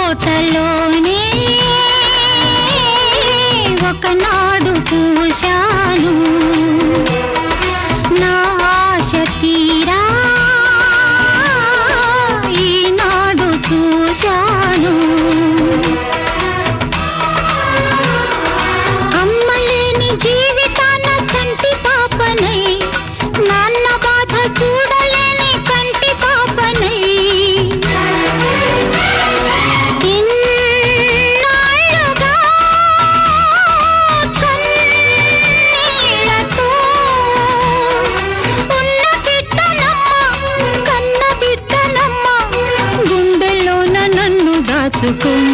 తోటలోనే ఒకనాడు పూశాను నా ఆశ తీరా ఈనాడు చూశాను అమ్మలేని జీవితాన కంటి పాపనై నాన్న బాధ చూడలేని కంటి పాపనై ఇన్నాళ్ళుగా కన్నీళ్లతో ఉన్న బిడ్డనమ్మ కన్న బిడ్డనమ్మ గుండెలోన నన్ను దాచుకుని